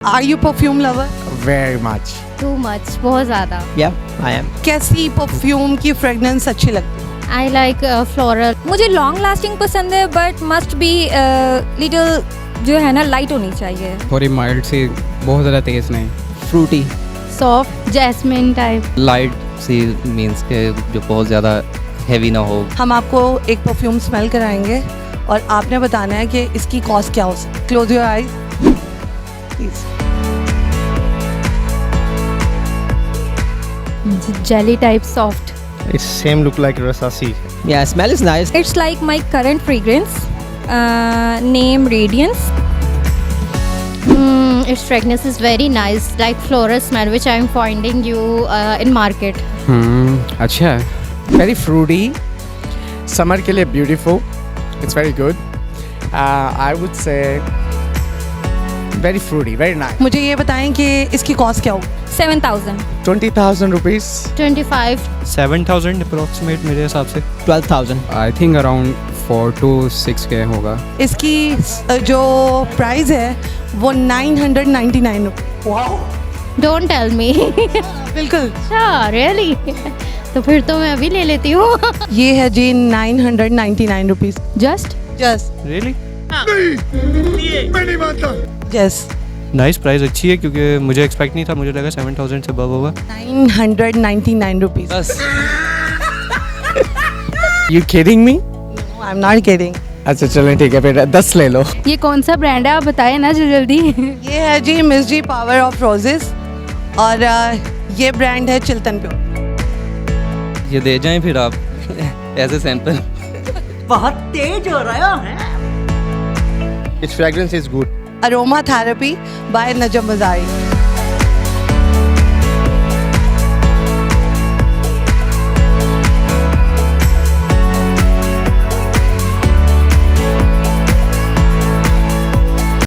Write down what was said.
Are you perfume lover? Very much. Too much, बहुत ज़्यादा. Yeah, I am. कैसी perfume की फ्रेगनेंस अच्छी लगती है? I like floral. मुझे लॉन्ग लास्टिंग पसंद है बट मस्ट बी लिटिल जो है ना लाइट होनी चाहिए. थोड़ी माइल्ड सी, बहुत ज़्यादा तेज़ नहीं. Fruity. Soft, jasmine type. Light सी मीन्स के जो बहुत ज़्यादा हैवी ना हो. हम आपको एक परफ्यूम स्मेल कराएंगे और आपने बताना है कि इसकी कॉस्ट क्या हो सकती है. Close your eyes please. Jelly type, soft. It's same look like Rasasi. Yeah, smell is nice. It's like my current fragrance. Name Radiance. Its fragrance is very nice, like floral smell, which I am finding you in market. अच्छा है. Very fruity. Summer के लिए beautiful. It's very good. I would say very fruity, very nice. मुझे ये बताएं कि इसकी cost क्या होगी. 7,000. 20,000 rupees. 25. 7,000 approximate मेरे हिसाब से. 12,000. आई थिंक अराउंड 4 to 6 के होगा. इसकी जो प्राइस है वो 999 रुपये. Don't tell me. बिल्कुल. अच्छा, really? तो फिर तो मैं अभी ले लेती हूँ. ये है जी 999 rupees. Just. Just Really? Yes. Nice price अच्छी है क्योंकि मुझे एक्सपेक्ट नहीं था. मुझे लगा 7,000 से above होगा. 999 रुपीज. बस You kidding me? I am not kidding. अच्छा चलें ठीक है फिर 10 ले लो. ये कौन सा ब्रांड है आप बताएं ना जल्दी. ये है जी Miss G power of roses और ये ब्रांड है चिल्तन प्योर. ये दे जाएं फिर आप as a sample. Its fragrance is good. Aroma therapy by Najam बाजारी.